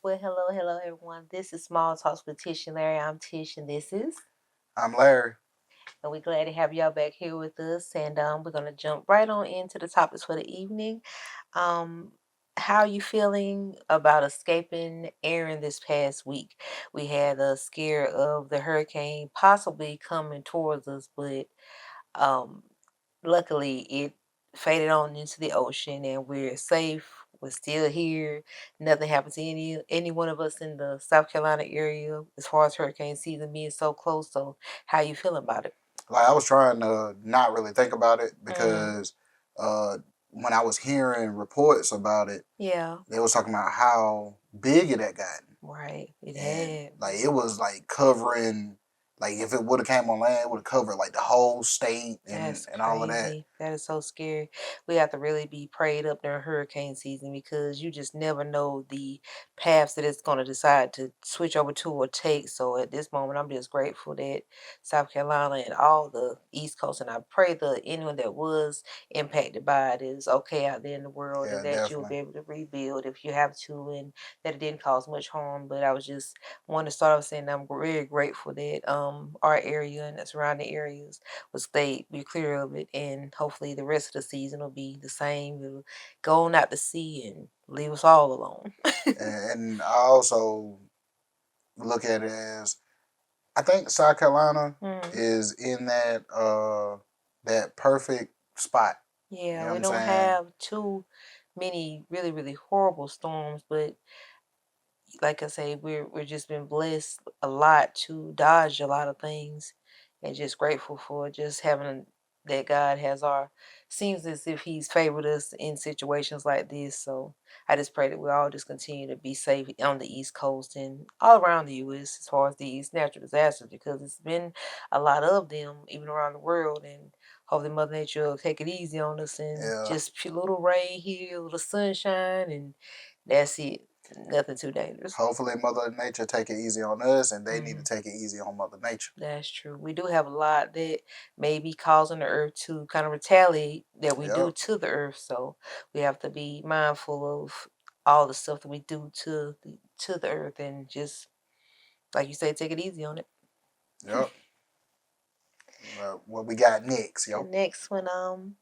Well, hello, everyone. This is Small Talks with Tish and Larry. I'm Tish, and this is, I'm Larry. and we're glad to have y'all back here with us. And we're gonna jump right on into the topics for the evening. Um, how are you feeling about escaping Erin this past week? We had a scare of the hurricane possibly coming towards us, but um, luckily it faded on into the ocean and we're safe. We're still here. Nothing happened to any one of us in the South Carolina area as far as hurricane season being so close. So how you feeling about it? Like I was trying to not really think about it Mm, because uh, when I was hearing reports about it, yeah, they was talking about how big it had gotten, right. It and had. like it was like covering, like if it would have came on land, it would have covered like the whole state and That's and all of that. crazy. That is so scary. We have to really be prayed up during hurricane season because you just never know the paths that it's going to decide to switch over to or take. So at this moment, I'm just grateful that South Carolina and all the East Coast, and I pray that anyone that was impacted by it is okay out there in the world and Yeah, that you'll definitely. be able to rebuild if you have to, and that it didn't cause much harm. But I was just want to start off saying I'm very grateful that our area and the surrounding areas will stay be clear of it, and hopefully the rest of the season will be the same. It'll go on out to sea and leave us all alone. And I also look at it as I think South Carolina Mm. is in that perfect spot. You Yeah, know what we I'm don't saying? have too many really horrible storms, but like I say, we're just been blessed a lot to dodge a lot of things, and just grateful for just having that God has our seems as if He's favored us in situations like this. So I just pray that we all just continue to be safe on the East Coast and all around the U.S. as far as these natural disasters, because it's been a lot of them even around the world, and hopefully Mother Nature will take it easy on us and Yeah. just a little rain here, a little sunshine, and that's it. Nothing too dangerous. Hopefully, Mother Nature take it easy on us, and they need to Mm, take it easy on Mother Nature. that's true. We do have a lot that may be causing the earth to kind of retaliate that we do Yep. to the earth. So we have to be mindful of all the stuff that we do to the earth, and just like you say, take it easy on it. Yep. What we got next, The yo? next one,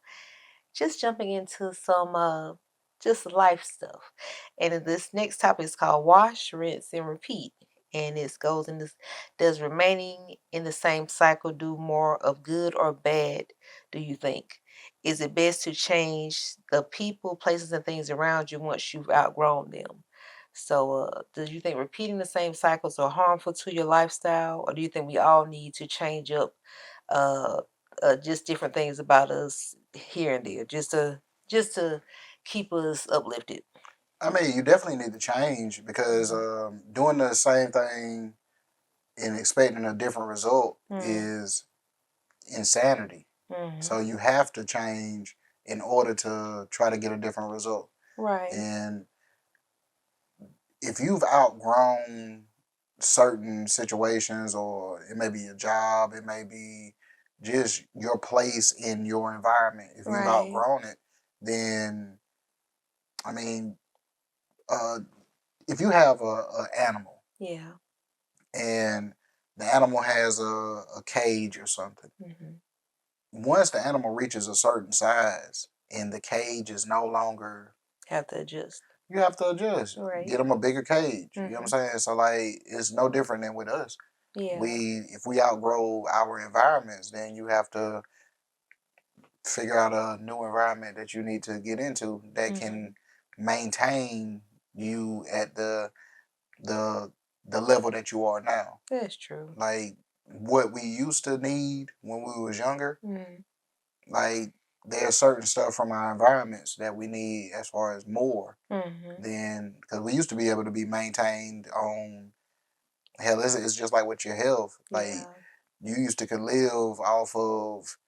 just jumping into some just life stuff. And this next topic is called wash, rinse, and repeat. And it goes in this: does remaining in the same cycle do more of good or bad, do you think? Is it best to change the people, places, and things around you once you've outgrown them? So, do you think repeating the same cycles are harmful to your lifestyle, or do you think we all need to change up uh, just different things about us here and there, just to keep us uplifted. I mean, you definitely need to change because Mhm. doing the same thing and expecting a different result Mhm. is insanity. Mhm. So you have to change in order to try to get a different result. Right. And if you've outgrown certain situations, or it may be your job, it may be just your place in your environment, if you've Right. outgrown it, then I mean, uh, if you have a animal Yeah. and the animal has a cage or something, Mhm. once the animal reaches a certain size and the cage is no longer, Have to adjust. you have to adjust, Right. get them a bigger cage. You know what I'm Mhm. saying? So like, it's no different than with us. Yeah. If we outgrow our environments, then you have to figure out a new environment that you need to get into that can Mhm. maintain you at the the level that you are now. That's true. Like what we used to need when we was younger, Mhm. like there's certain stuff from our environments that we need as far as more Mhm. than, because we used to be able to be maintained on, hell, it's just like with your health. Like Yeah. you used to could live off of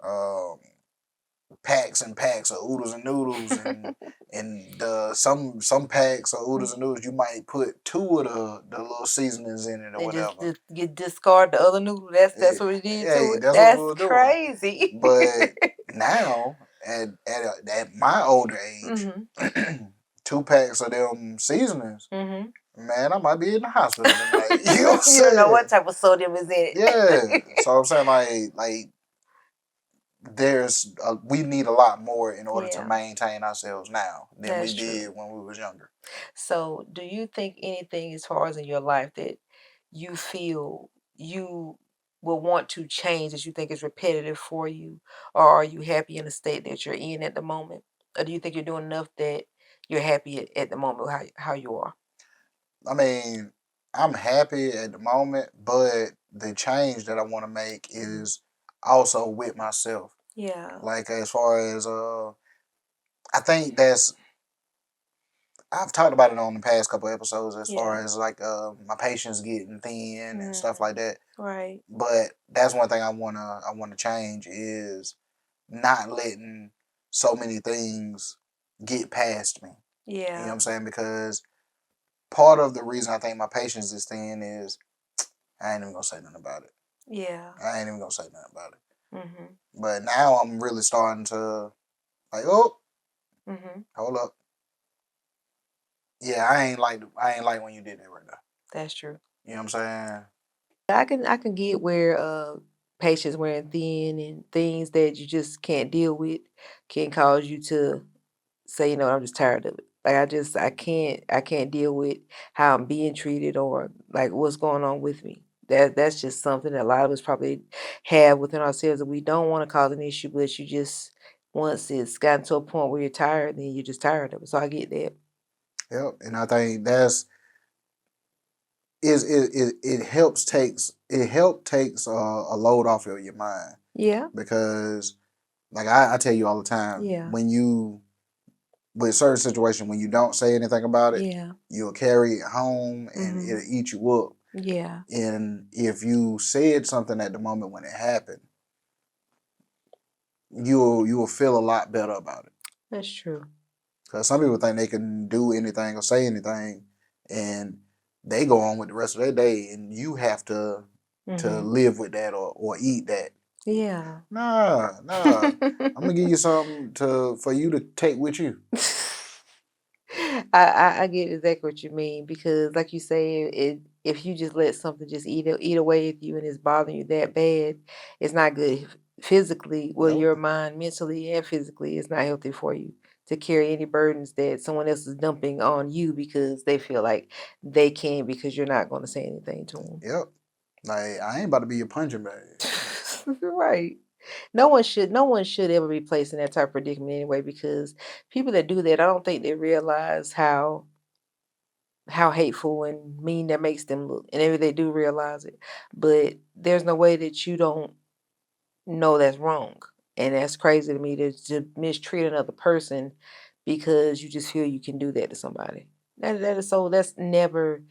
um packs and packs of oodles and noodles, and some packs of oodles and noodles you might put two of the little seasonings in it or And just, whatever. just you discard the other noodle. That's Hey, what it did to hey, it. that's what we That's were doing. crazy. But now at my older age, Mhm. 2 packs of them seasonings Mhm. man, I might be in the hospital tonight. You know what I'm You don't know saying? what type of sodium is in it. Yeah. So I'm saying like we need a lot more in order to Yeah. maintain ourselves now than we That's did true. when we was younger. So, do you think anything as far as in your life that you feel you will want to change that you think is repetitive for you? Or are you happy in the state that you're in at the moment? Or do you think you're doing enough that you're happy at the moment how you are? I mean, I'm happy at the moment, but the change that I want to make is also with myself. Yeah. Like as far as I think that's I've talked about it on the past couple episodes as far Yeah. as like my patience getting thin and stuff Mhm. like that. Right. But that's one thing I wanna change is not letting so many things get past me. You know what Yeah. I'm saying? Because part of the reason I think my patience is thin is I ain't even gonna say nothing about it. Yeah. I ain't even gonna say nothing about it. Mhm. But now I'm really starting to like, oh, Mhm. hold up. Yeah, I ain't like when you did that right now. That's true. You know what I'm saying? I can get where patience wearing thin and things that you just can't deal with can cause you to say, I'm just tired of it. Like I can't deal with how I'm being treated or like what's going on with me. That's just something that a lot of us probably have within ourselves that we don't want to cause an issue, but you just once it's gotten to a point where you're tired, then you're just tired of it. So I get that. Yep. And I think that's is it helps takes a load off of your mind Yeah, because like I tell you all the time yeah, when you with certain situations when you don't say anything about it yeah. you'll carry it home and Hmm. it'll eat you up Yeah, and if you said something at the moment when it happened you'll feel a lot better about it that's true. because some people think they can do anything or say anything and they go on with the rest of their day and you have to Hmm. live with that or eat that. Yeah. Nah. I'm gonna give you something to for you to take with you. I get exactly what you mean because, like you say, if you just let something just eat away at you and it's bothering you that bad, it's not good physically. Well, Nope. your mind, mentally, and physically, it's not healthy for you to carry any burdens that someone else is dumping on you because they feel like they can because you're not going to say anything to them. Yep. Like I ain't about to be your punching bag. Right. No one should ever be placed in that type of predicament anyway because people that do that, I don't think they realize how hateful and mean that makes them look. And maybe they do realize it. But there's no way that you don't know that's wrong. And that's crazy to me to mistreat another person because you just feel you can do that to somebody. That's never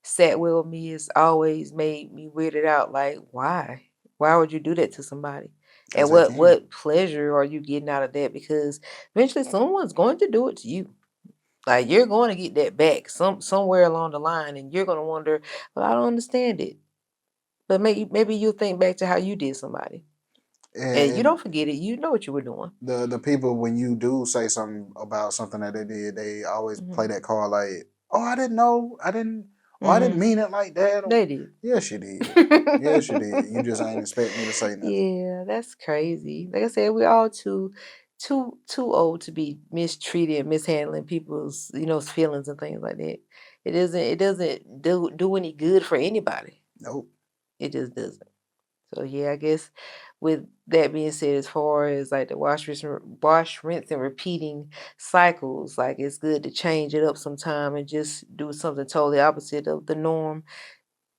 sat well with me. It's always made me weirded out. Like, why? Why would you do that to somebody? And Cause they can. what pleasure are you getting out of that? Because eventually someone's going to do it to you. Like you're going to get that back somewhere along the line, and you're going to wonder, well, I don't understand it. But maybe you'll think back to how you did somebody, and you And don't forget it. You know what you were doing. the people when you do say something about something that they did, they always play Hmm. that card like, "Oh, I didn't know. I didn't Hmm. mean it like that." They did. Yes, you did. Yes, you did. You just ain't expect me to say nothing. Yeah, that's crazy. Like I said, we're all too old to be mistreated and mishandling people's feelings and things like that. It doesn't do any good for anybody. Nope. It just doesn't. So yeah, I guess with that being said, as far as like the wash, rinse, and repeating cycles, like it's good to change it up sometime and just do something totally opposite of the norm,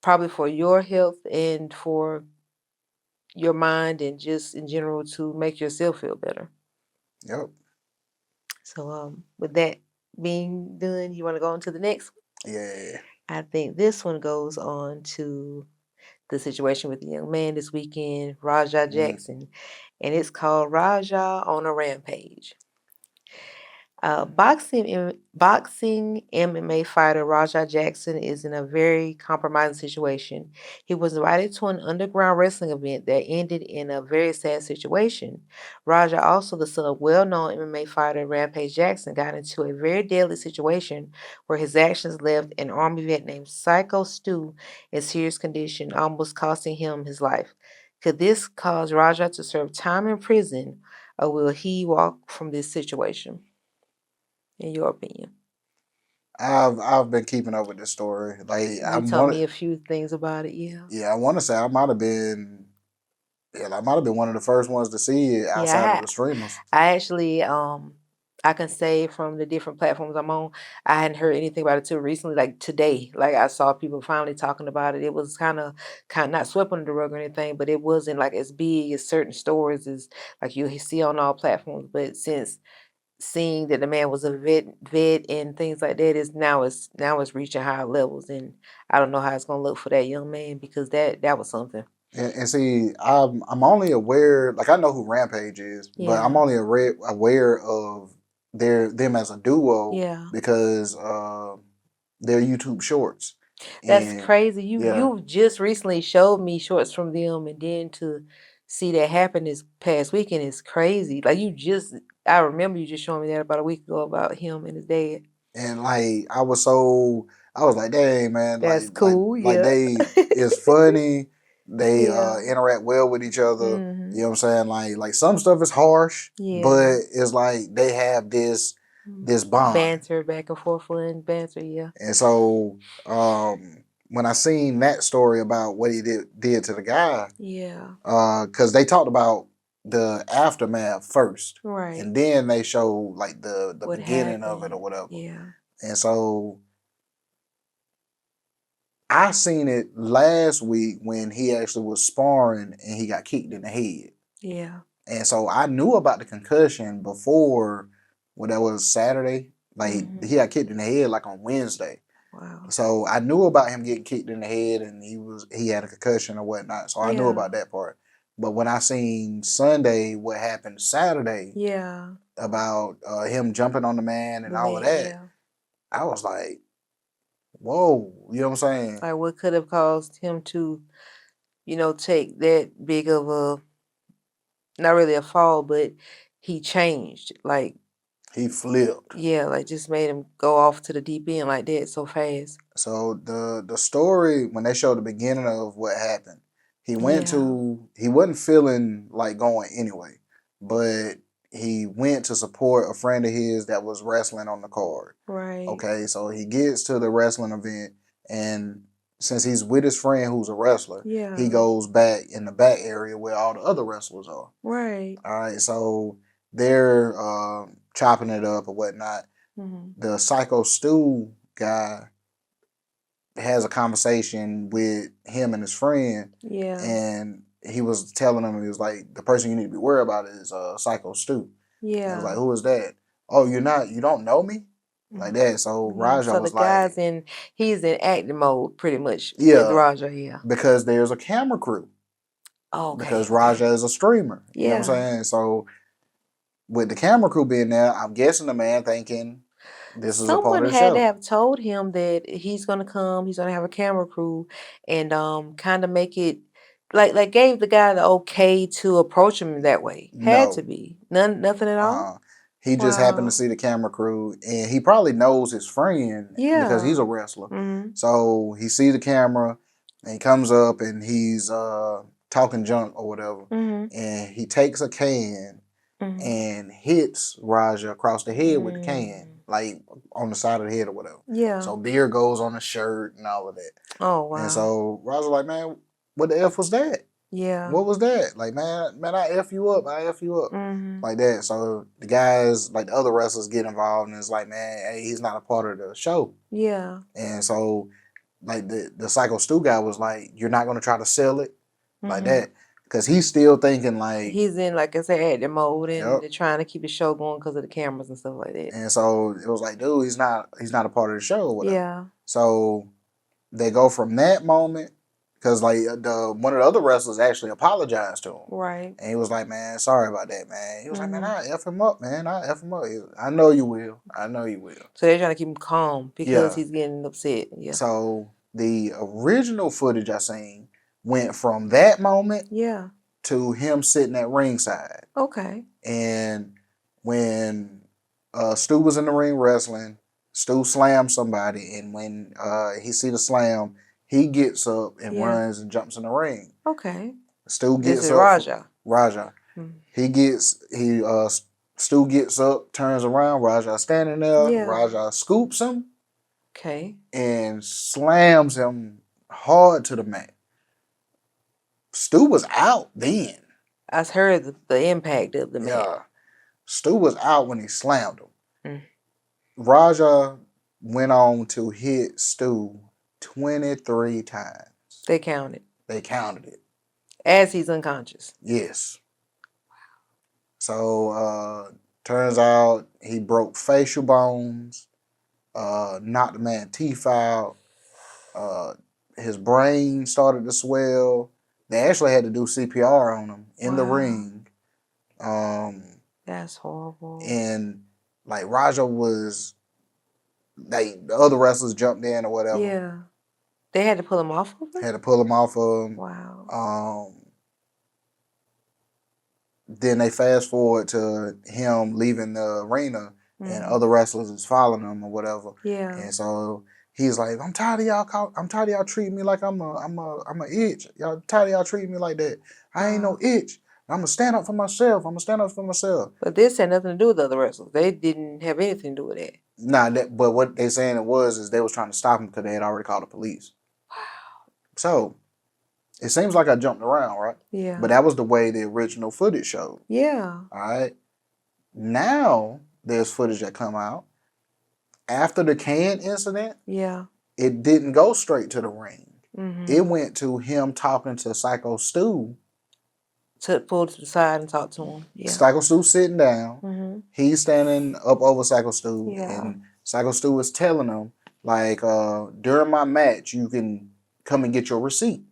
probably for your health and for your mind and just in general to make yourself feel better. Yep. So with that being done, you want to go on to the next one? Yeah. I think this one goes on to the situation with the young man this weekend, Raja Mm. Jackson, and it's called Raja on a Rampage. Boxing MMA fighter Raja Jackson is in a very compromising situation. He was invited to an underground wrestling event that ended in a very sad situation. Raja, also the son of well-known MMA fighter Rampage Jackson, got into a very deadly situation where his actions left an army vet named Psycho Stu in serious condition, almost costing him his life. Could this cause Raja to serve time in prison, or will he walk from this situation? In your opinion? I've been keeping up with this story. Like You told me a few things about it, yeah. yeah, I want to say I might have been I might have been one of the first ones to see it outside of the streamers. I actually I can say from the different platforms I'm on, I hadn't heard anything about it till recently, like today. Like I saw people finally talking about it. It was kind of not swept under the rug or anything, but it wasn't like as big as certain stories as like you see on all platforms. But since seeing that the man was a vet and things like that is now it's reaching higher levels, and I don't know how it's gonna look for that young man because that was something. And see, I'm only aware, like I know who Rampage is, but I'm only aware of them as a duo because their YouTube shorts. That's crazy. You've just recently showed me shorts from them, and then to see that happen this past weekend is crazy. Like I remember you just showing me that about a week ago about him and his dad. And like I was like, dang man, that's cool. Like they it's funny. They interact well with each other. Mm-hmm. You know what I'm saying? Like some stuff is harsh, but it's like they have this bond. Banter back and forth and banter, yeah. And so when I seen that story about what he did to the guy, because they talked about the aftermath first, right, and then they showed like the what beginning happened of it or whatever. Yeah. And so I seen it last week when he actually was sparring and he got kicked in the head. Yeah. And so I knew about the concussion before, well, that was Saturday. Like he got kicked in the head like on Wednesday. Wow. So I knew about him getting kicked in the head and he had a concussion or whatnot. So I knew about that part. But when I seen Sunday what happened Saturday, about him jumping on the man and all of that, I was like, whoa, you know what I'm saying? Like what could have caused him to, take that big of a, not really a fall, but he changed. Like he flipped. Yeah, like just made him go off to the deep end like that so fast. So the story, when they showed the beginning of what happened, he wasn't feeling like going anyway, but he went to support a friend of his that was wrestling on the card. Right. Okay, so he gets to the wrestling event, and since he's with his friend who's a wrestler, he goes back in the back area where all the other wrestlers are. Right. All right, so they're chopping it up or whatnot. The Psycho Stu guy has a conversation with him and his friend. And he was telling him, he was like, the person you need to be worried about is Psycho Stu. And I was like, who is that? Oh, you don't know me? Like that. So Raja was like, he's in acting mode pretty much with Raja, because there's a camera crew. Oh, okay. Because Raja is a streamer. You know what I'm saying? So with the camera crew being there, I'm guessing the man thinking this is a part of the show. Someone had to have told him that he's gonna come, he's gonna have a camera crew, and kind of make it like gave the guy the okay to approach him that way. Had to be. Nothing at all. He just happened to see the camera crew, and he probably knows his friend because he's a wrestler. So he sees the camera, and he comes up, and he's talking junk or whatever, and he takes a can and hits Raja across the head with the can, like on the side of the head or whatever. So beer goes on the shirt and all of that. Oh wow! And so Raja like, man, what the F was that? What was that? Like, man, I F you up. I F you up. Like that. So the guys, like the other wrestlers get involved and it's like, man, hey, he's not a part of the show. And so like the Psycho Stu guy was like, you're not going to try to sell it like that. Because he's still thinking like... He's in, like I said, acting mode and they're trying to keep the show going because of the cameras and stuff like that. And so it was like, dude, he's not a part of the show or whatever. So they go from that moment, Because like one of the other wrestlers actually apologized to him. Right. And he was like, man, sorry about that, man. He was like, man, I'll F him up, man. I'll F him up. I know you will. I know you will. So they're trying to keep him calm because he's getting upset. Yeah. So the original footage I seen went from that moment to him sitting at ringside. Okay. And when Stu was in the ring wrestling, Stu slammed somebody. And when he see the slam, he gets up and runs and jumps in the ring. Okay. Stu gets this is up. Raja. Raja. Stu gets up, turns around, Raja standing there. Yeah. Raja scoops him. Okay. And slams him hard to the mat. Stu was out then. I heard the impact of the mat. Yeah. Stu was out when he slammed him. Raja went on to hit Stu 23 times. They counted. They counted it. As he's unconscious. Yes. So turns out he broke facial bones, knocked the man's teeth out, his brain started to swell. They actually had to do CPR on him in the ring. That's horrible. And like Raja was, like the other wrestlers jumped in or whatever. Yeah. They had to pull him off of him? Had to pull him off of him. Wow. Then they fast forward to him leaving the arena and other wrestlers is following him or whatever. Yeah. And so he's like, I'm tired of y'all treating me like I'm a itch. Y'all tired of y'all treating me like that. I ain't no itch. I'm gonna stand up for myself. But this had nothing to do with the other wrestlers. They didn't have anything to do with that. Nah, but what they saying it was is they was trying to stop him because they had already called the police. Wow. So it seems like I jumped around, right? Yeah. But that was the way the original footage showed. Yeah. All right. Now there's footage that come out after the can incident. Yeah. It didn't go straight to the ring. It went to him talking to Psycho Stu. To pull to the side and talk to him. Yeah. Psycho Stu sitting down. He's standing up over Psycho Stu. Yeah. And Psycho Stu is telling him, like, during my match, you can come and get your receipt.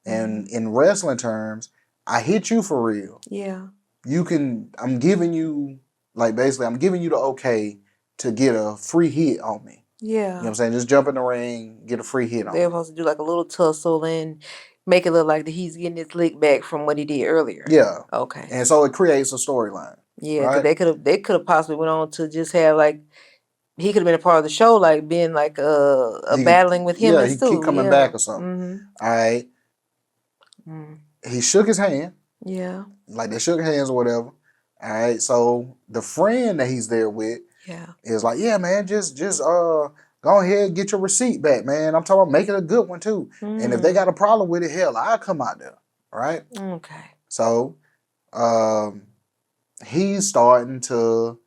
And in wrestling terms, I hit you for real. Yeah. I'm giving you the okay to get a free hit on me. Yeah. You know what I'm saying? Just jump in the ring, get a free hit on me. They're supposed to do like a little tussle and make it look like that he's getting his lick back from what he did earlier. Yeah. Okay. And so it creates a storyline. Yeah, right? they could have possibly went on to just have like he could have been a part of the show, like being like battling with him. Yeah, and he Stu. keep coming back or something. All right. He shook his hand. Yeah. Like they shook hands or whatever. All right. So the friend that he's there with is like, yeah, man, just go ahead and get your receipt back, man. I'm talking about making a good one too. And if they got a problem with it, hell, I'll come out there. Right? Okay. So he's starting to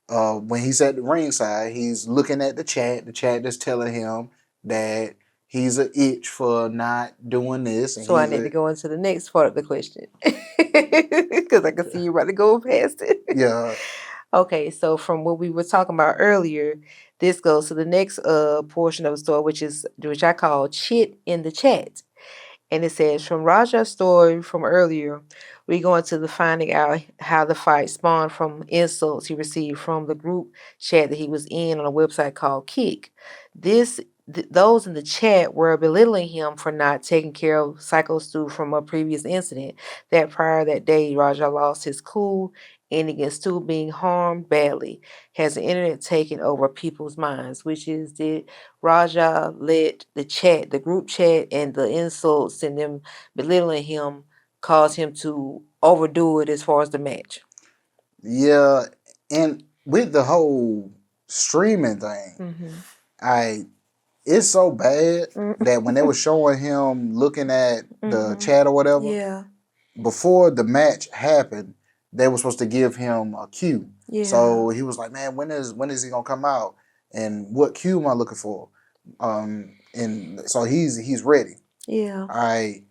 when he's at the ringside, he's looking at the chat. The chat is telling him that he's an itch for not doing this. And so I need to go into the next part of the question. Because I can see you about to go past it. Yeah. Okay, so from what we were talking about earlier, this goes to the next portion of the story, which I call Chit in the Chat. And it says, from Raja's story from earlier, we go into the finding out how the fight spawned from insults he received from the group chat that he was in on a website called Kick. Those in the chat were belittling him for not taking care of Psycho Stu from a previous incident. That prior that day, Raja lost his cool, ending in Stu being harmed badly. Has the internet taken over people's minds? Which is, did Raja let the group chat, and the insults and them belittling him cause him to overdo it as far as the match? Yeah, and with the whole streaming thing, it's so bad that when they were showing him looking at the chat or whatever, before the match happened, they were supposed to give him a cue. Yeah. So he was like, man, when is he gonna come out? And what cue am I looking for? And so he's ready. Yeah. All right.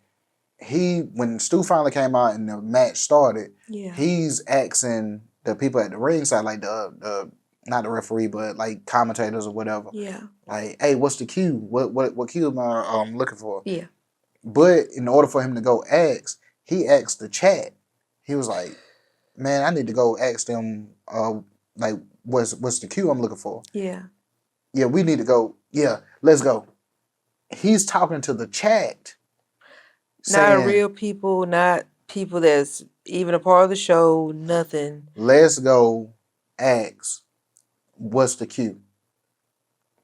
When Stu finally came out and the match started, he's asking the people at the ringside, like the not the referee, but like commentators or whatever. Yeah. Like, hey, what's the cue? What cue am I looking for? Yeah. But in order for him to go ask, he asked the chat. He was like, "Man, I need to go ask them. Like, what's the cue I'm looking for? Yeah. Yeah, we need to go. Yeah, let's go." He's talking to the chat, Not saying, real people, not people that's even a part of the show, nothing. "Let's go ask what's the cue."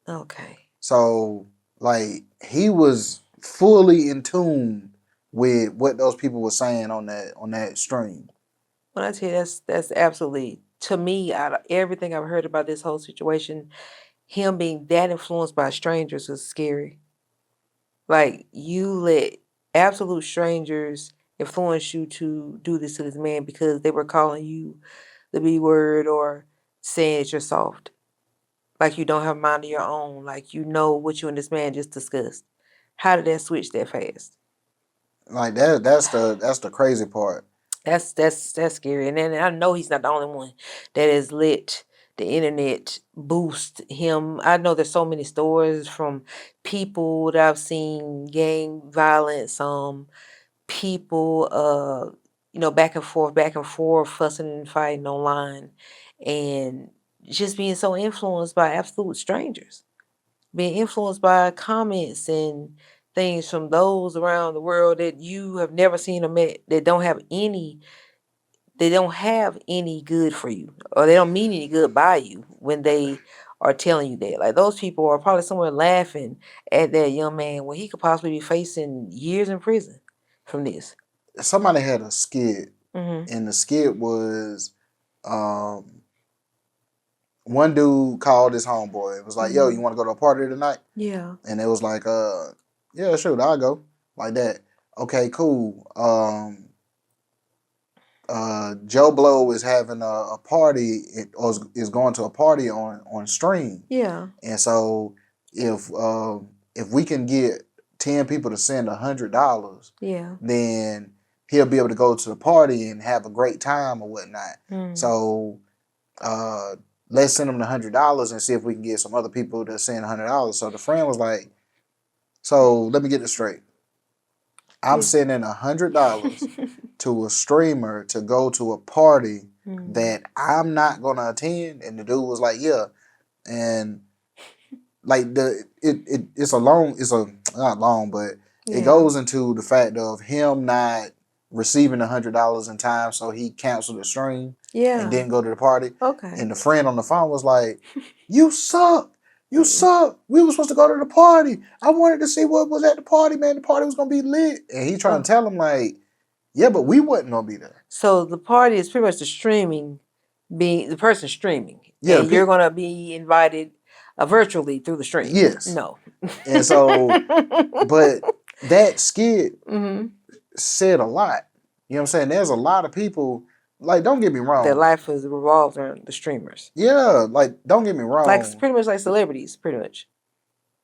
Okay. So, like, he was fully in tune with what those people were saying on that stream. When I tell you that's absolutely, to me, out of everything I've heard about this whole situation, him being that influenced by strangers is scary. Like, you let absolute strangers influence you to do this to this man because they were calling you the B word or saying that you're soft. Like you don't have a mind of your own. Like you know what you and this man just discussed. How did that switch that fast? Like that's the crazy part. That's scary. And then I know he's not the only one that has let the internet boost him. I know there's so many stories from people that I've seen, gang violence, people back and forth, fussing and fighting online, and just being so influenced by absolute strangers, being influenced by comments and things from those around the world that you have never seen or met, that don't have any good for you, or they don't mean any good by you when they are telling you that. Like those people are probably somewhere laughing at that young man when he could possibly be facing years in prison from this. Somebody had a skit, Mm-hmm. and the skit was, one dude called his homeboy. It was like, "Yo, you want to go to a party tonight?" Yeah. And it was like, "Yeah, sure, I'll go." Like that. Okay, cool. Joe Blow is having a party, or is going to a party on stream. Yeah. And so if we can get 10 people to send $100, Yeah. then he'll be able to go to the party and have a great time or whatnot. Mm. So let's send him the $100 and see if we can get some other people to send $100. So the friend was like, "So let me get this straight. I'm sending $100 to a streamer to go to a party that I'm not gonna attend." And the dude was like, "Yeah," and like it's not long, but it goes into the fact of him not receiving $100 in time, so he canceled the stream and didn't go to the party. Okay. And the friend on the phone was like, "You suck. You suck. We were supposed to go to the party. I wanted to see what was at the party, man. The party was gonna be lit." And he trying to tell him like, "Yeah, but we wasn't gonna be there." So the party is pretty much the streaming, being the person streaming. Yeah, and you're gonna be invited virtually through the stream. Yes. No. And so, but that skit Mm-hmm. said a lot. You know what I'm saying? There's a lot of people, like, don't get me wrong. Their life is revolved around the streamers. Yeah, like, don't get me wrong. Like it's pretty much like celebrities, pretty much.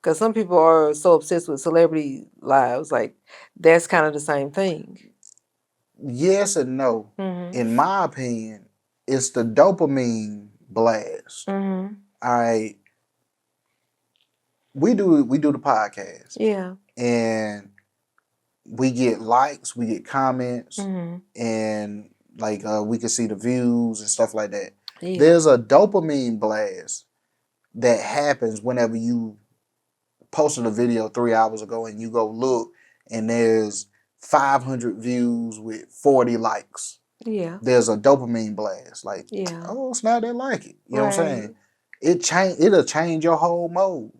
Because some people are so obsessed with celebrity lives, like that's kind of the same thing. Yes and no. Mm-hmm. In my opinion, it's the dopamine blast. Mm-hmm. All right. We do the podcast. Yeah. And we get likes, we get comments, Mm-hmm. and like we can see the views and stuff like that. Yeah. There's a dopamine blast that happens whenever you posted a video 3 hours ago and you go look and there's 500 views with 40 likes. Yeah. There's a dopamine blast. Like, Yeah. oh snap, they like it. You know what I'm Right. saying? It'll change your whole mode.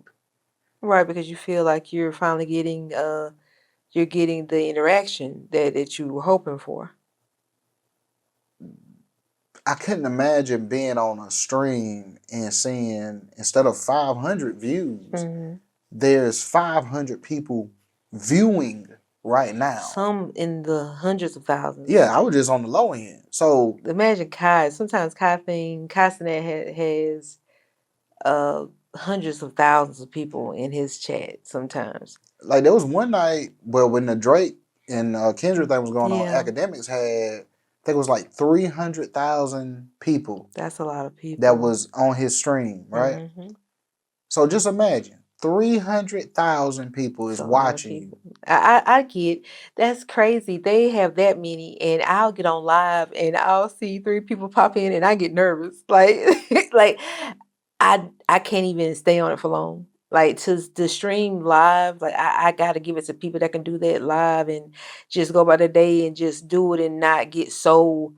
Right, because you feel like you're finally getting the interaction that you were hoping for. I couldn't imagine being on a stream and seeing, instead of 500 views, Mm-hmm. there's 500 people viewing right now. Some in the hundreds of thousands. Yeah, I was just on the low end. So imagine Kai. Sometimes Kai has hundreds of thousands of people in his chat sometimes. like there was one night where when the Drake and Kendrick thing was going on, Yeah. Academics had, I think it was like 300,000 people That's a lot of people. that was on his stream, right? Mm-hmm. So just imagine 300,000 people is So many watching you. people. I get that's crazy. They have that many, and I'll get on live and I'll see 3 people pop in, and I get nervous. Like, like I can't even stay on it for long. Like to stream live, like I gotta give it to people that can do that live and just go by the day and just do it and not get so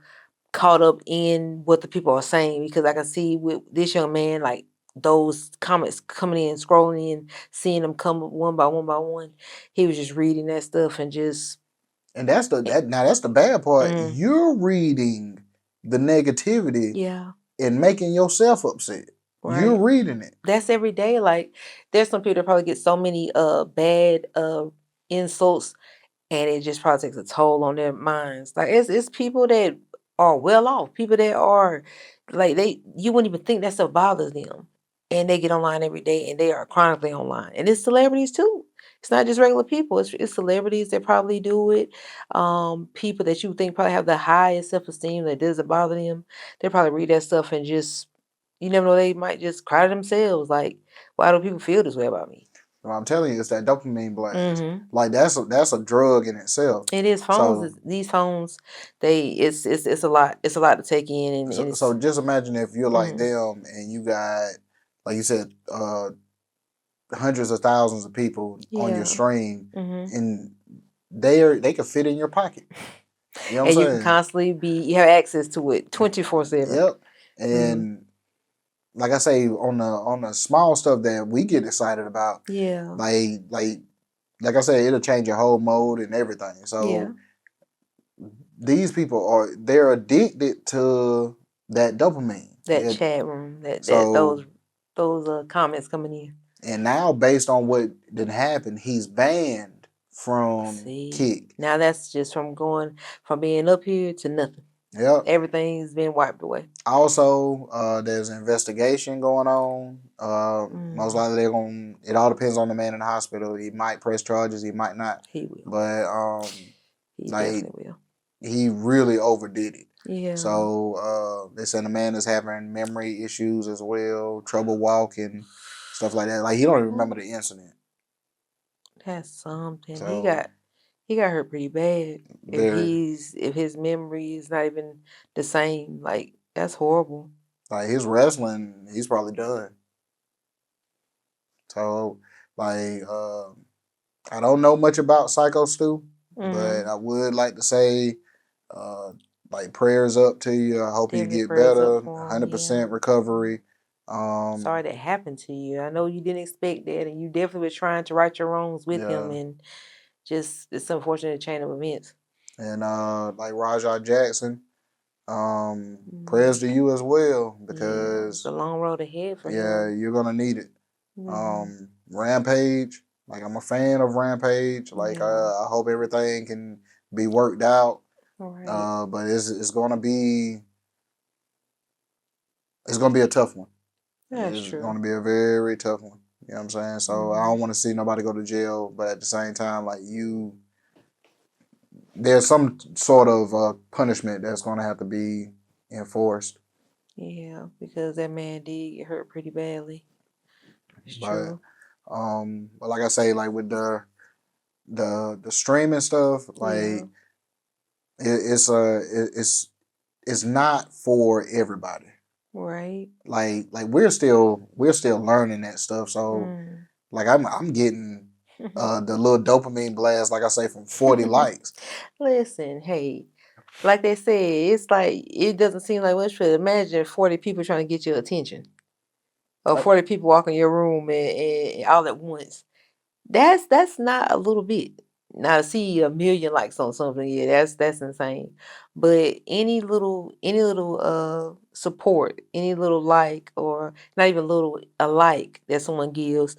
caught up in what the people are saying, because I can see with this young man, like those comments coming in, scrolling in, seeing them come up one by one by one. He was just reading that stuff and just And that's the bad part. mm, You're reading the negativity yeah, and making yourself upset. You're right. reading it. That's every day. Like there's some people that probably get so many bad insults, and it just probably takes a toll on their minds. Like it's people that are well off, people that are like you wouldn't even think that stuff bothers them, and they get online every day and they are chronically online, and it's celebrities too. It's not just regular people. It's celebrities that probably do it. People that you think probably have the highest self esteem that doesn't bother them. They probably read that stuff and just you never know, they might just cry to themselves. Like, why do people feel this way about me? But I'm telling you, it's that dopamine blast. Mm-hmm. Like that's a drug in itself. It is phones. So These phones, it's a lot. It's a lot to take in, and so it's just imagine if you're like mm, them and you got, like you said, hundreds of thousands of people on your yeah. stream, Mm-hmm. and they could fit in your pocket. You know what And you I'm can saying? constantly you have access to it 24/7. Yep. Mm-hmm. And like I say, on the small stuff that we get excited about, Yeah. like like like I said, it'll change your whole mode and everything. Yeah. So these people they're addicted to that dopamine. That chat room, that So those comments coming in. and now based on what didn't happen, he's banned from See, Kick. now that's just from going from being up here to nothing. Yep. Everything's been wiped away. Also, there's an investigation going on. Most likely they're going. It all depends on the man in the hospital. He might press charges. He might not. He will. But He like definitely will. he really overdid it. Yeah. So they said the man is having memory issues as well, trouble walking, stuff like that. Like he don't even remember the incident. That's something. So He got hurt pretty bad. very If his memory is not even the same, like that's horrible. like his wrestling, he's probably done. So like I don't know much about Psycho Stu, but I would like to say uh, like prayers up to you. I hope you Definitely get prayers better, up for him. Yeah. 100% recovery. Sorry that happened to you. I know you didn't expect that, and you definitely were trying to right your wrongs with him, Yeah. and just it's unfortunate chain of events. And like Rampage Jackson, prayers to you as well Yeah, it's because a long road ahead for yeah, him. you're gonna need it. Mhm. Rampage, like I'm a fan of Rampage. Like Yeah. I hope everything can be worked out. All right. But it's gonna be a tough one. That's It's gonna true. be a very tough one. You know what I'm saying? So I Mhm. don't want to see nobody go to jail, but at the same time, like there's some sort of punishment that's gonna have to be enforced. Yeah, because that man did get hurt pretty badly. It's But true. but like I say, like with the streaming stuff, Yeah. like it's not for everybody. Right. Like we're still learning that stuff. So Mm. like I'm getting the little dopamine blast, like I say, from 40 likes. Listen, hey, like they say, it's like it doesn't seem like much, but imagine 40 people trying to get your attention, or Like, 40 people walk in your room and all at once. That's not a little bit. Now to see a million likes on something, yeah, that's insane. But any little support, any little like, or not even little a like that someone gives,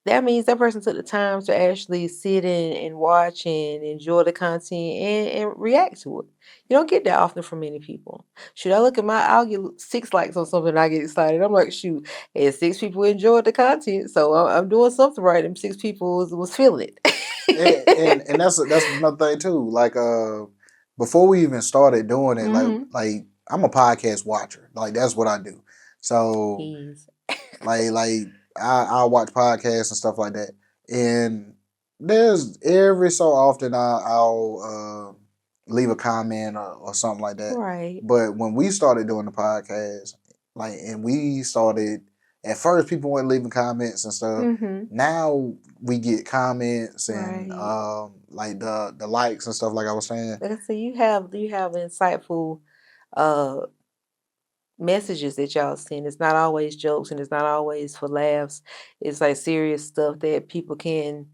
that means that person took the time to actually sit and watch and enjoy the content and react to it. You don't get that often from many people. Should I look at I'll get 6 likes on something and I get excited. I'm like, shoot, and 6 people enjoyed the content, so I'm doing something right. And 6 people was feeling and, it. and that's another thing too. Like before we even started doing it, like hmm like I'm a podcast watcher. Like that's what I do. So He's like I'll watch podcasts and stuff like that, and there's every so often I'll leave a comment or something like that. Right. But when we started doing the podcast, like, and we started at first, people weren't leaving comments and stuff. Mm-hmm. Now we get comments and Right. like the likes and stuff. Like I was saying, Like I said, you have insightful uh messages that y'all send. It's not always jokes and it's not always for laughs. It's like serious stuff that people can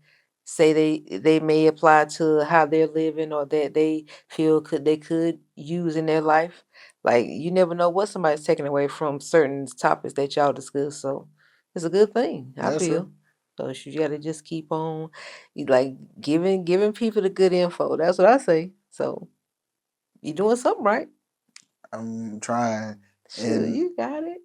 say they may apply to how they're living or that they feel they could use in their life. Like you never know what somebody's taking away from certain topics that y'all discuss. So it's a good thing, I that's true. feel. So you gotta just keep on like giving people the good info. That's what I say. So you doing something right. I'm trying, Sure, and you got it.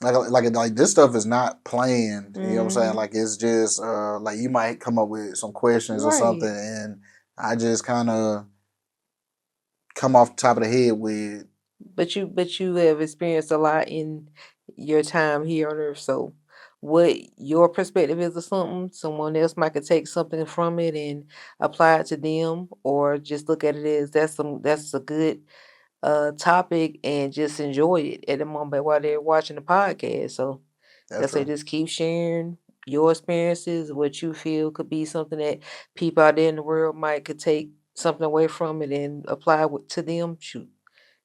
like this stuff is not planned. You know what I'm saying? Hmm. Like it's just like you might come up with some questions or something, Right. and I just kind of come off the top of the head with But you have experienced a lot in your time here on Earth. So what your perspective is of something, someone else might could take something from it and apply it to them, or just look at it as that's a good topic and just enjoy it at the moment while they're watching the podcast. So that's that's why true. just keep sharing your experiences, what you feel could be something that people out there in the world might could take something away from it and apply to them. Shoot,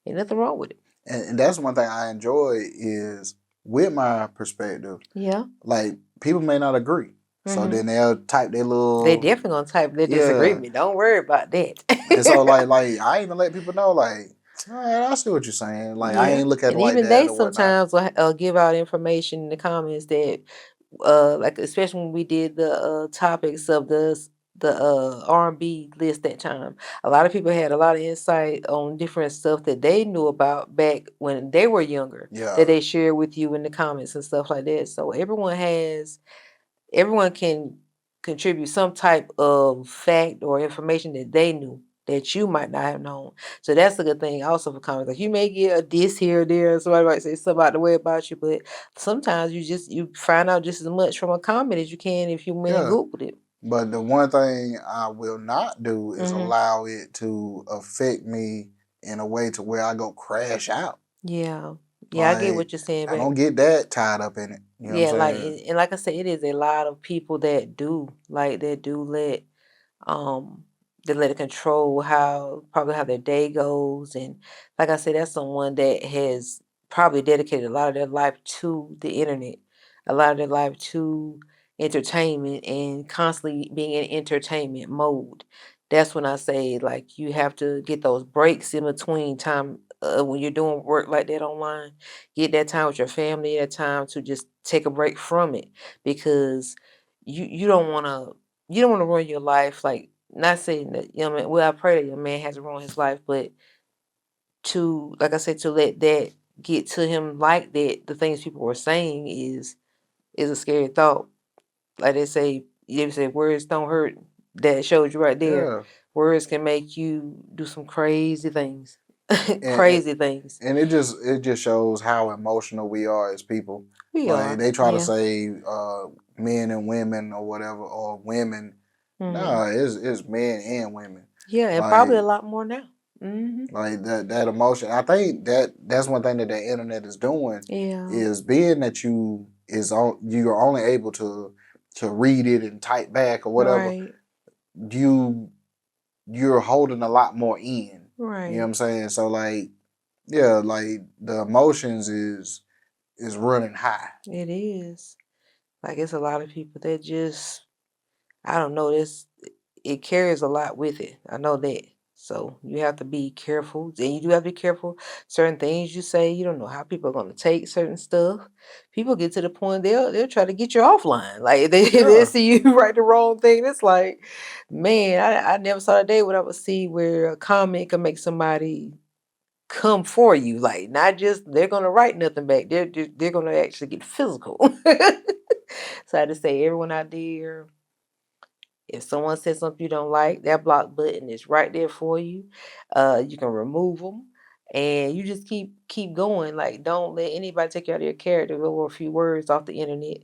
ain't nothing wrong with it. And that's one thing I enjoy is with my perspective. Yeah. Like people may not agree, so Mm-hmm. then they'll type their They little definitely gonna type their yeah. disagreement. Don't worry about And so that. like I even let people know like, all right, I see what you're saying. Like I Yeah. ain't look at it And like even that they or whatnot. sometimes will give out information in the comments that like especially when we did the topics of the R&B list that time. A lot of people had a lot of insight on different stuff that they knew about back when they were younger that Yeah, they shared with you in the comments and stuff like that. So everyone can contribute some type of fact or information that they knew that you might not have known. So that's a good thing also for comments. Like you may get a diss here or there, somebody might say something out the way about you, but sometimes you find out just as much from a comment as you can if you went and yeah. Googled it. But the one thing I will not do is Hmm. allow it to affect me in a way to where I go crash out. Yeah. Yeah, I get Like what you're saying, I but don't get that tied up in it. You know what I'm yeah, like saying? and like I said, it is a lot of people that do um they let it control how their day goes. And like I said, that's someone that has probably dedicated a lot of their life to the internet, a lot of their life to entertainment and constantly being in entertainment mode. That's when I say like you have to get those breaks in between time when you're doing work like that online. Get that time with your family, that time to just take a break from it because you don't want to ruin your life. Like, not saying that young man. Well, I pray that your man hasn't ruined his life, but to, like I said, to let that get to him like that, the things people were saying is a scary thought. Like they say words don't hurt. That showed you right there. Yeah. Words can make you do some crazy things, And, and crazy things. and it just shows how emotional we are as people. We Like are, they try to yeah. say men and women or whatever or women. Hmm. Nah, it's men and women. Yeah, and probably a Like lot more now. Hmm. like that emotion. I think that's one thing that the internet is doing Yeah. is being that you're only able to read it and type back or whatever. Right. You you're holding a lot more in. You know what Right. I'm saying? So like yeah, like the emotions is running high. It is. Like it's a lot of people that just I don't know, this it carries a lot with it. I know that. So you have to be careful. And you do have to be careful. Certain things you say, you don't know how people are gonna take certain stuff. People get to the point they'll try to get you offline. Like they Yeah, see you write the wrong thing. It's like, man, I never saw a day where I would see where a comment can make somebody come for you. Like not just they're gonna write nothing back. They're gonna actually get physical. So I just say everyone out there, if someone says something you don't like, that block button is right there for you. You can remove them, and you just keep going. Like don't let anybody take you out of your character over a few words off the internet.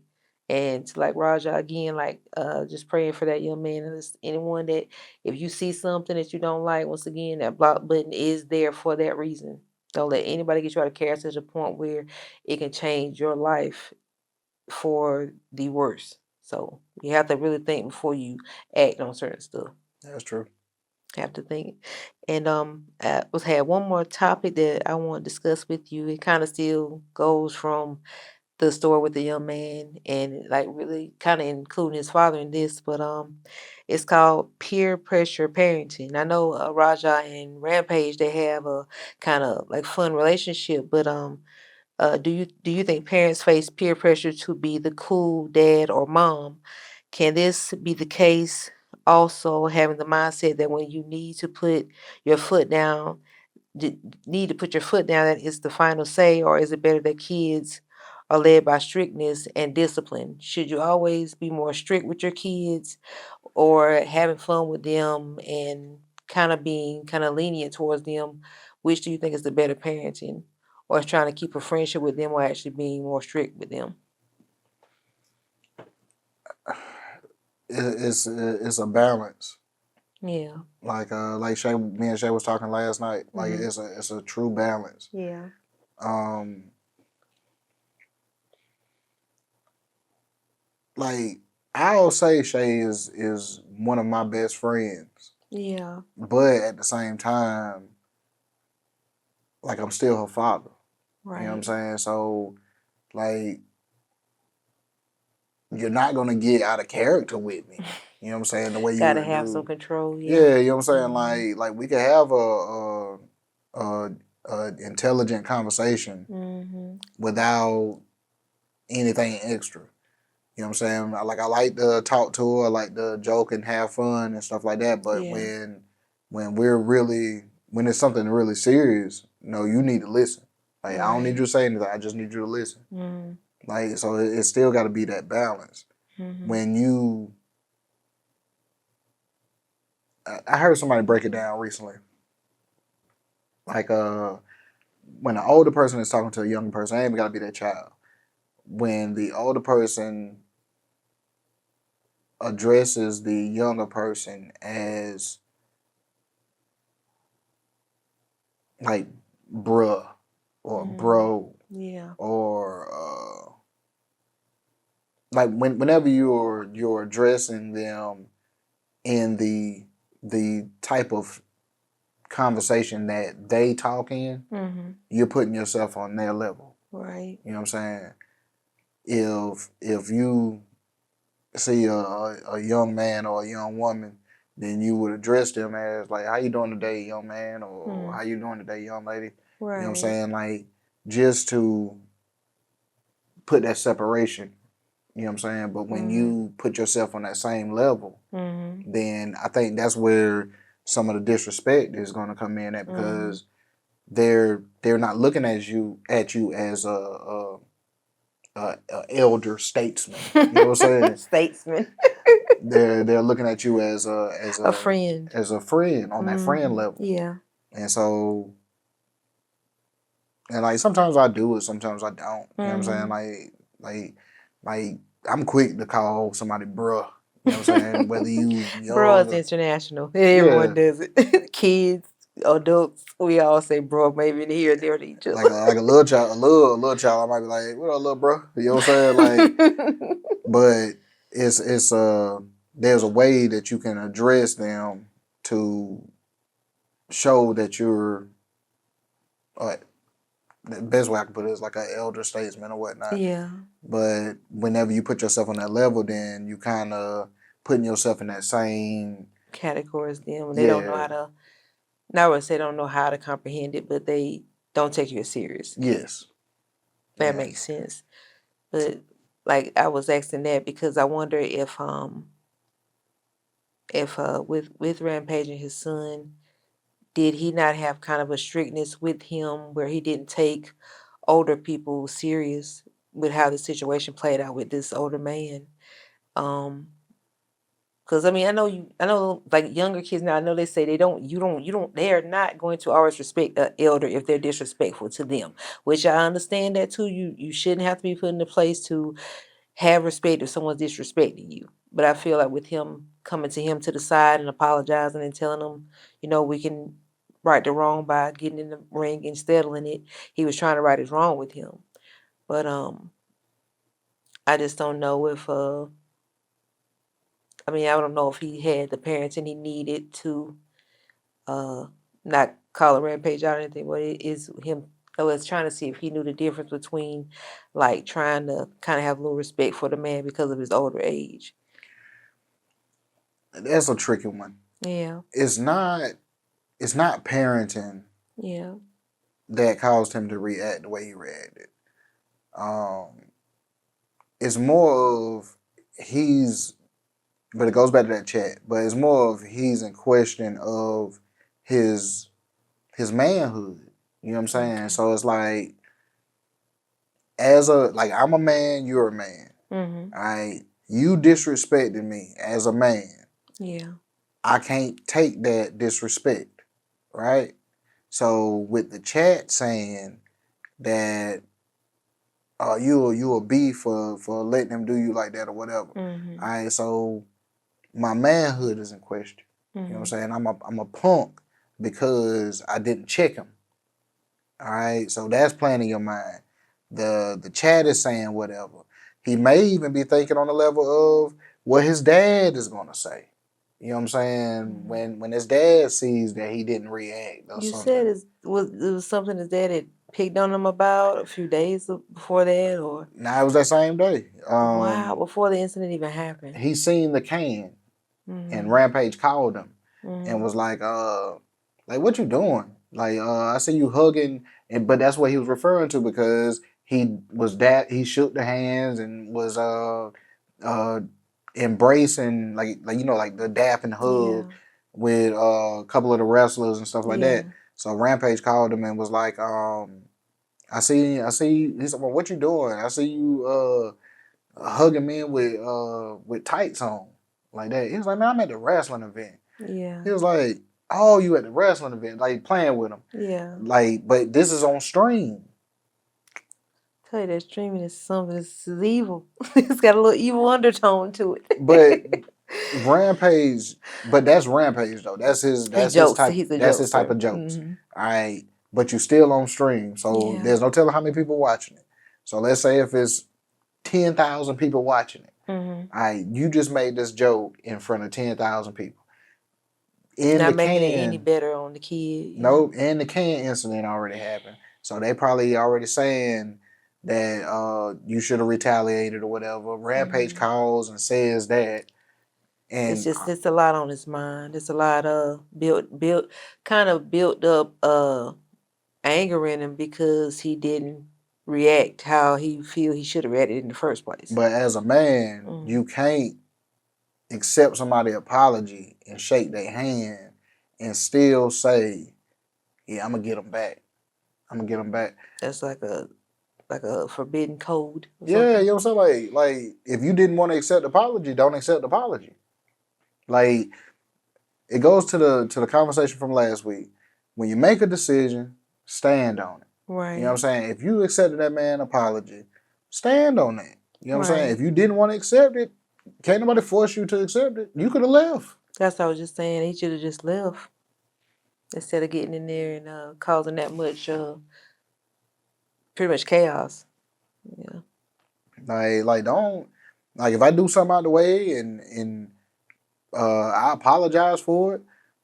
And to like Raja again, like just praying for that young man, and anyone that if you see something that you don't like, once again, that block button is there for that reason. Don't let anybody get you out of character to the point where it can change your life for the worse. So you have to really think before you act on certain stuff. That's true. Have to think. And I was had one more topic that I want to discuss with you. It kind of still goes from the story with the young man and like really kind of including his father in this, but it's called peer pressure parenting. I know Raja and Rampage, they have a kind of like fun relationship, but do you think parents face peer pressure to be the cool dad or mom? Can this be the case? Also, having the mindset that when you need to put your foot down, need to put your foot down, that is the final say, or is it better that kids are led by strictness and discipline? Should you always be more strict with your kids, or having fun with them and kind of being kind of lenient towards them? Which do you think is the better parenting, or is trying to keep a friendship with them, or actually being more strict with them? It's a balance. Yeah. Like Shay, me and Shay was talking last night. Like it's a true balance. Yeah. Um, like I'll say Shay is one of my best friends, Yeah. but at the same time, like I'm still her father. You know what I'm Right. saying? So like you're not gonna get out of character with me. You know what I'm saying? The way you Gotta would have some do. control. Yeah. Yeah, you know what I'm saying? Mhm. Like we could have a intelligent conversation Mhm. without anything extra. You know what I'm saying? Like I like to talk to her, I like to joke and have fun and stuff like that. But Yeah. when we're really when it's something really serious, no, you need to listen. Like I don't need Right. you to say anything. I just need you to listen. Mhm. Like so, it still got to be that balance. Mhm. When I heard somebody break it down recently. Like when an older person is talking to a young person, I ain't got to be that child. When the older person addresses the younger person as like bruh or Mhm. bro Yeah. or like whenever you're addressing them in the type of conversation that they talk in, Mhm. you're putting yourself on their level. Right. You know what I'm saying? If you see a young man or a young woman, then you would address them as like, "How you doing today, young man?" or Mhm. "How you doing today, young lady?" You know what I'm Right. saying? Like just to put that separation. You know what I'm saying? But when Mhm. you put yourself on that same level, Mhm. then I think that's where some of the disrespect is going to come in at Mhm. because they're not looking at you as a elder statesman. You know what I'm saying? Statesman. They're looking at you as A friend. a friend on that friend Mhm. level. Yeah. And so and like sometimes I do it, sometimes I don't. You know what I'm saying? Mhm. Like like I'm quick to call somebody bruh. You know what I'm saying? Whether you Bro young is or international. yeah, Everyone does it. Kids, adults, we all say bro, maybe in here, there to each other. like a little child, a little child, I might be like, "What up, little bro?" You know what I'm saying? Like, but it's there's a way that you can address them to show that you're uh, the best way I can put it is like an elder statesman or whatnot. Yeah. But whenever you put yourself on that level, then you kind of putting yourself in that same Categories them, and they don't know yeah how to. Not really say they don't know how to comprehend it, but they don't take you as serious. yes That yeah makes sense. But like I was asking that because I wonder if with Rampage and his son, did he not have kind of a strictness with him where he didn't take older people serious with how the situation played out with this older man? Um, because I mean, I know, like younger kids now. I know they say you don't. They are not going to always respect an elder if they're disrespectful to them, which I understand that too. You shouldn't have to be put in a place to have respect if someone's disrespecting you. But I feel like with him coming to him to the side and apologizing and telling him, we can right the wrong by getting in the ring and settling it. He was trying to right his wrong with him. But I just don't know if I don't know if he had the parenting he needed to not call a Rampage out or anything, but it is him. I was trying to see if he knew the difference between like trying to kind of have a little respect for the man because of his older age. That's a tricky one. Yeah. It's not parenting. Yeah. That caused him to react the way he reacted. It's more of but it goes back to that chat. But it's more of he's in question of his manhood. You know what I'm saying? Okay. So it's like, I'm a man, you're a man. Mm-hmm. You disrespected me as a man. Yeah. I can't take that disrespect, right? So with the chat saying that you a B for letting him do you like that or whatever. Mm-hmm. All right, so my manhood is in question. Mm-hmm. You know what I'm saying? I'm a punk because I didn't check him. All right, so that's playing in your mind. The chat is saying whatever. He may even be thinking on the level of what his dad is gonna say. You know what I'm saying? Mm-hmm. When his dad sees that he didn't react or You something. said it was something his dad had picked on him about a few days before that, or Now it was that same day. wow, before the incident even happened. He seen the can, Mm-hmm. and Rampage called him Mm-hmm. and was like what you doing? Like, I see you hugging, but that's what he was referring to because he shook the hands and was embracing like the dap and hug with a couple of the wrestlers and stuff like that. So Rampage called him and was like, I see. He said, well, what you doing? I see you hugging me with tights on like that. He was like, man, I'm at the wrestling event. Yeah. He was like, oh, you at the wrestling event, like playing with him. Yeah. Like, but this is on stream. Tell you that streaming is something that's evil. It's got a little evil undertone to it. But Rampage, but that's Rampage though. That's his type. He's a That's his type jokester. of jokes. Mm-hmm. All right. But you still on stream. So there's no telling how many people watching it. So let's say if it's 10,000 people watching it. Mm-hmm. All right, you just made this joke in front of 10,000 people. Not making it any better on the kid. Nope, and the can incident already happened. So they probably already saying that you should have retaliated or whatever. Rampage calls and says that. And it's a lot on his mind. It's a lot of built up anger in him because he didn't react how he feel he should have reacted in the first place. But as a man, you can't accept somebody's apology and shake their hand and still say, yeah, I'm gonna get them back. I'm gonna get them back. That's like a forbidden code. Yeah, you know what I'm saying? Like if you didn't want to accept the apology, don't accept the apology. Like it goes to the conversation from last week. When you make a decision, stand on it. Right. You know what I'm saying? If you accepted that man's apology, stand on that. You know what I'm saying? If you didn't want to accept it, can't nobody force you to accept it. You could have left. That's what I was just saying. He should have just left instead of getting in there and causing that much, pretty much chaos. Yeah. Like don't if I do something out the way and I apologize for it,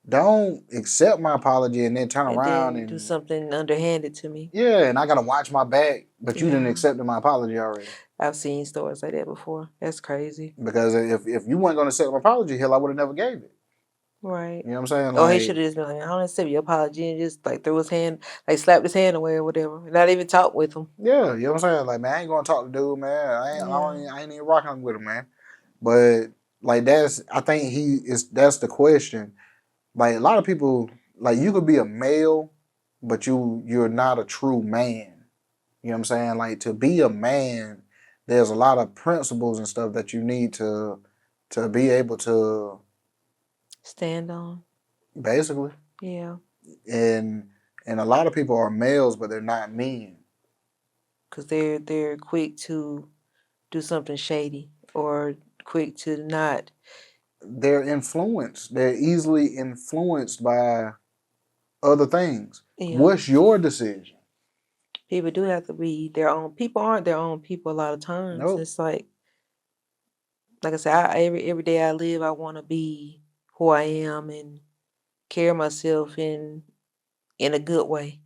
don't accept my apology and then turn around and do something underhanded to me. Yeah, and I gotta watch my back, but you didn't accept my apology already. I've seen stories like that before. That's crazy. Because if you weren't gonna accept my apology, hell, I would have never gave it. Right. You know what I'm saying? Or he should have just been like, I don't accept your apology, and just like threw his hand, like slapped his hand away or whatever. Not even talk with him. Yeah, you know what I'm saying? Like, man, I ain't gonna talk to dude, man. I ain't even rocking with him, man. But like I think that's the question. Like a lot of people, like you could be a male, but you're not a true man. You know what I'm saying? Like to be a man, there's a lot of principles and stuff that you need to be able to stand on. Basically. Yeah. And a lot of people are males, but they're not men. Cause they're quick to do something shady or quick to not. They're influenced. They're easily influenced by other things. Yeah. What's your decision? People do have to be their own. People aren't their own people a lot of times. Nope. It's like I said, every day I live, I want to be who I am and carry myself in a good way.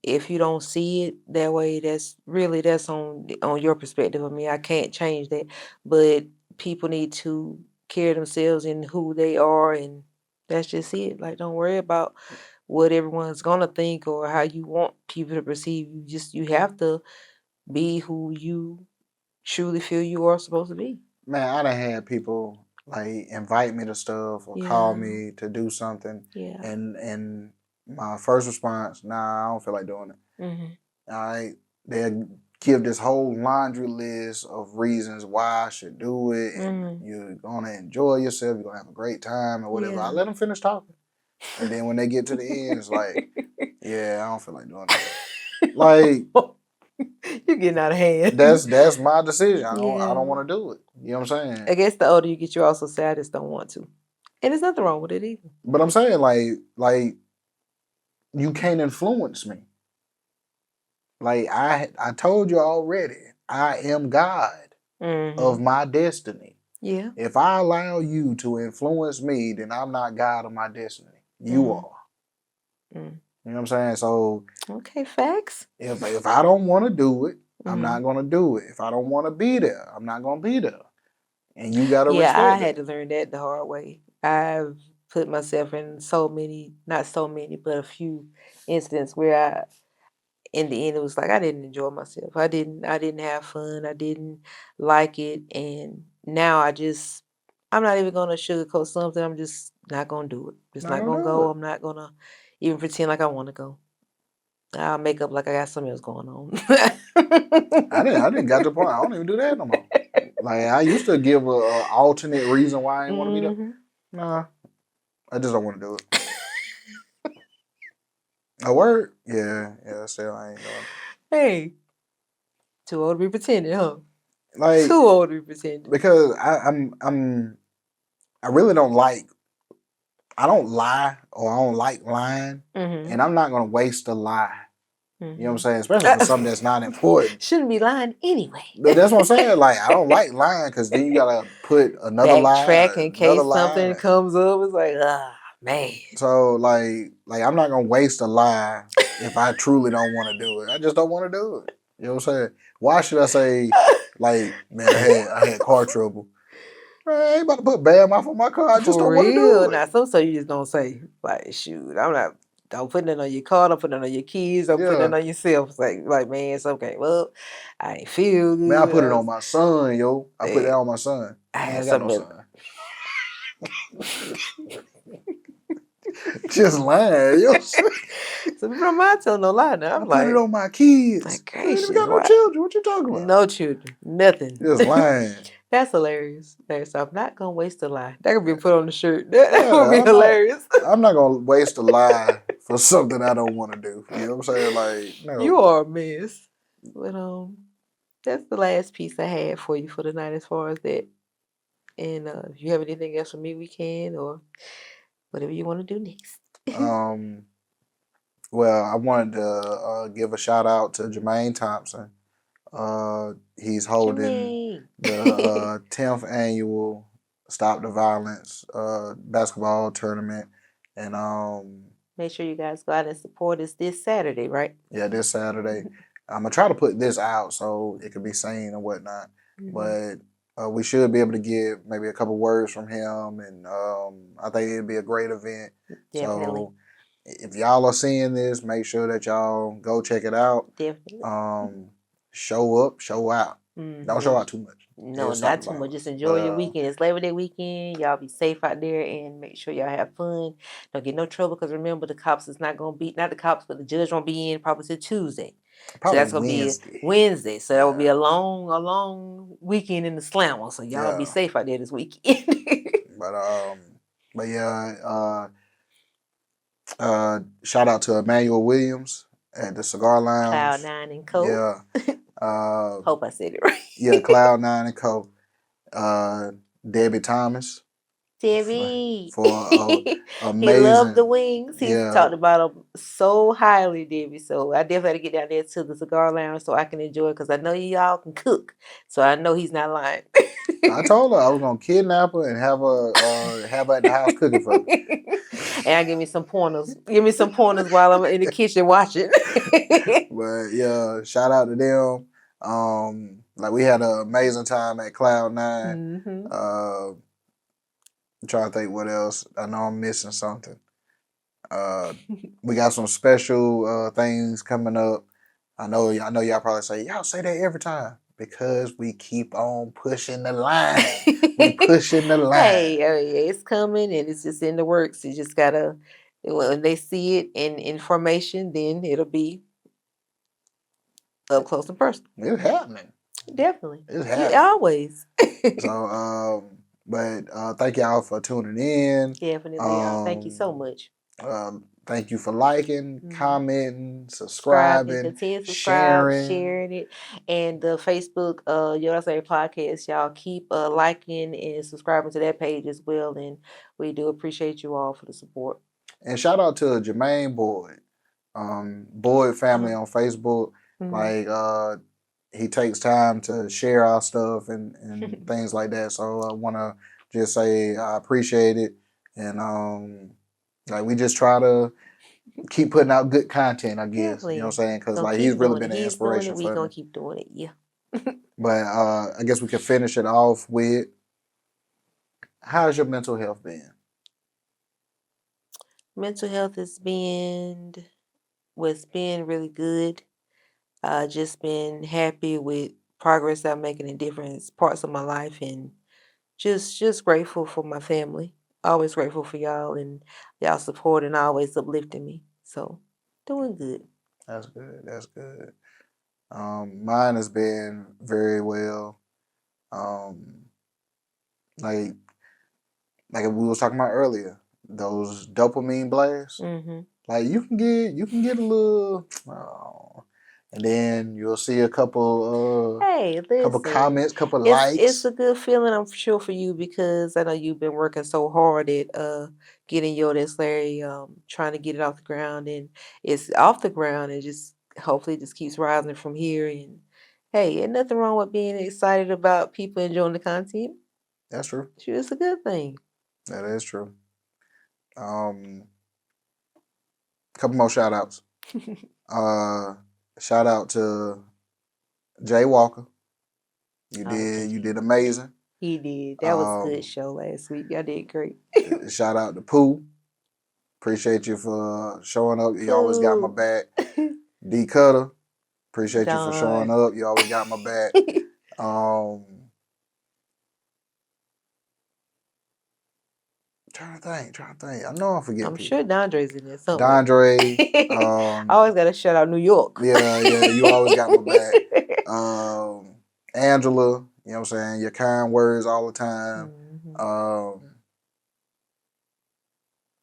If you don't see it that way, that's on your perspective. I mean, I can't change that, but people need to carry themselves in who they are, and that's just it. Like, don't worry about what everyone's gonna think or how you want people to perceive you. You have to be who you truly feel you are supposed to be. Man, I done had people like invite me to stuff or call Yeah. me to do something, Yeah. and my first response, nah, I don't feel like doing it. Mm-hmm. All right, they'll give this whole laundry list of reasons why I should do it, and you're gonna enjoy yourself, you're gonna have a great time, or whatever. I let them finish talking, and then when they get to the end, it's like, yeah, I don't feel like doing it. Like, you're getting out of hand. That's my decision. I don't want to do it. You know what I'm saying? I guess the older you get, you also say I just don't want to, and there's nothing wrong with it either. But I'm saying like you can't influence me. Like I told you already, I am God of my destiny. Yeah. If I allow you to influence me, then I'm not God of my destiny. You are. You know what I'm saying? So okay, facts. If I don't want to do it, I'm not gonna do it. If I don't want to be there, I'm not gonna be there. And you gotta respect I that. had to learn that the hard way. I've put myself in not so many, but a few incidents where in the end, it was like I didn't enjoy myself. I didn't have fun. I didn't like it, and now I'm not even gonna sugarcoat something. I'm just not gonna do it. Just not gonna go. I'm not gonna even pretend like I want to go. I'll make up like I got something else going on. I didn't get to the point. I don't even do that no more. Like I used to give a alternate reason why I didn't want to be there. Nah, I just don't want to do it. A word? Yeah. Still, I ain't doing it. Hey, too old to be pretending, huh? Like too old to be pretending. Because I really don't like. I don't lie or I don't like lying, and I'm not gonna waste a lie. You know what I'm saying? Especially for something that's not important. Shouldn't be lying anyway. That's what I'm saying. Like I don't like lying because then you gotta put another lie, backtrack in case something comes up. It's like, man. So like I'm not gonna waste a lie if I truly don't want to do it. I just don't want to do it. You know what I'm saying? Why should I say like, man, I had car trouble. Man, I ain't about to put bam off on my car. I just don't want to do it. Now, some stuff you just don't say. Like, shoot, I'm not. Don't put it on your car. Don't put it on your keys. Don't put it on yourself. It's like, man, it's okay. Well, I ain't feel good. Man, I put it on my son, yo. I put that on my son. I ain't got no son. Just lying, yo. So people don't mind telling no lie now. I put it on my kids. Like, gracious, I ain't got no children. What you talking about? No children. Nothing. Just lying. That's hilarious. So I'm not gonna waste a lie. That could be put on the shirt. That would be hilarious. I'm not gonna waste a lie for something I don't want to do. You know what I'm saying? Like, no. You are a mess. But that's the last piece I had for you for tonight as far as that. And if you have anything else for me, we can, or whatever you want to do next. Well, I wanted to give a shout out to Jermaine Thompson. He's holding the 10th annual Stop the Violence basketball tournament, and make sure you guys go out and support us this Saturday, right? Yeah, this Saturday. I'm gonna try to put this out so it can be seen and whatnot, but we should be able to get maybe a couple words from him, and I think it'd be a great event. Definitely. So if y'all are seeing this, make sure that y'all go check it out. Definitely. Show up, show out. Don't show out too much. No, not too much. Just enjoy your weekend. It's Labor Day weekend. Y'all be safe out there and make sure y'all have fun. Don't get no trouble because remember the cops is not gonna be, not the cops, but the judge won't be in probably till Tuesday. So that's gonna be Wednesday. So that will be a long weekend in the slammer. So y'all be safe out there this weekend. but yeah, shout out to Emmanuel Williams at the Cigar Lounge. Cloud9 and Co. Yeah. Hope I said it right. Yeah, Cloud9 and Co. Debbie Thomas Debbie. for He loved the amazing. wings. He's Yeah, talked about them so highly, Debbie. So I definitely got to get down there to the cigar lounge so I can enjoy it because I know y'all can cook. So I know he's not lying. I told her I was gonna kidnap her and have her at the house cooking for me. And I give me some pointers. Give me some pointers while I'm in the kitchen watching. But yeah, shout out to them. Like we had an amazing time at Cloud9. Mm-hmm. I'm trying to think what else. I know I'm missing something. We got some special things coming up. I know y'all probably say, y'all say that every time. Because we keep on pushing the line. We pushing the line. Hey, oh yeah, it's coming and it's just in the works. You just gotta when they see it in information, then it'll be up close and personal. It's happening. Definitely. It's happening. Yeah, always. So but thank y'all for tuning in. Definitely, y'all. Thank you so much. Thank you for liking, commenting, Subscribing, subscribing, continue to subscribe, sharing. sharing it. And the Facebook Yours Larry podcast, y'all keep liking and subscribing to that page as well. And we do appreciate you all for the support. And shout out to Jermaine Boyd. Boyd family on Facebook. Like he takes time to share our stuff and things like that. So I wanna just say I appreciate it. And like we just try to keep putting out good content, I guess. Definitely. You know what I'm saying? Because Gonna like keep he's really doing been it. an He's doing inspiration it. We for gonna me. keep doing it. Yeah. But I guess we can finish it off with how's your mental health been? Mental health has been really good. Just been happy with progress I'm making in different parts of my life and just grateful for my family. Always grateful for y'all and y'all support and always uplifting me. So doing good. That's good. That's good. Mine has been very well. Um, like we was talking about earlier, those dopamine blasts. Like you can get a little, and then you'll see a couple Hey, listen, couple comments, couple it's likes. a good feeling, I'm sure, for you because I know you've been working so hard at getting your this Larry, trying to get it off the ground, and it's off the ground, and just hopefully it just keeps rising from here. And hey, ain't nothing wrong with being excited about people enjoying the content. That's true. Sure, it's a good thing. That is true. Couple more shout outs. Shout out to Jay Walker. You did amazing. He did. That was a good show last week. Y'all did great. Shout out to Pooh. Appreciate you for showing up. You always got my back. D Cutter. Appreciate you for showing up. You always got my back. Trying to think. I know I'm forgetting. I'm sure Dondre's in there somewhere. Dondre. I always got to shout out New York. Yeah. You always got my back. Angela, you know what I'm saying? Your kind words all the time.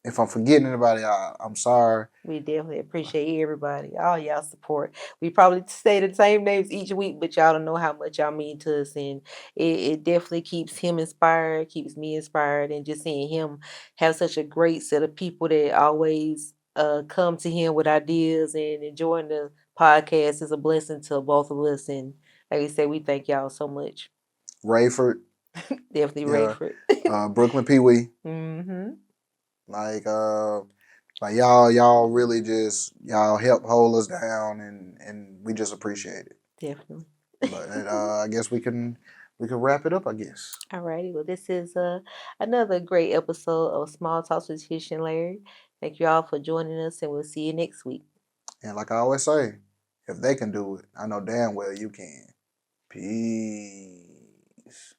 If I'm forgetting anybody, I'm sorry. We definitely appreciate everybody, all y'all support. We probably say the same names each week, but y'all don't know how much y'all mean to us. And it definitely keeps him inspired, keeps me inspired, and just seeing him have such a great set of people that always come to him with ideas and enjoying the podcast is a blessing to both of us. And like I said, we thank y'all so much. Rayford. Definitely Rayford. Brooklyn Pee Wee. Like y'all really just y'all help hold us down and we just appreciate it. Definitely. But I guess we can wrap it up, I guess. Alrighty. Well, this is another great episode of Small Talks with Tish and Larry. Thank you all for joining us, and we'll see you next week. And like I always say, if they can do it, I know damn well you can. Peace.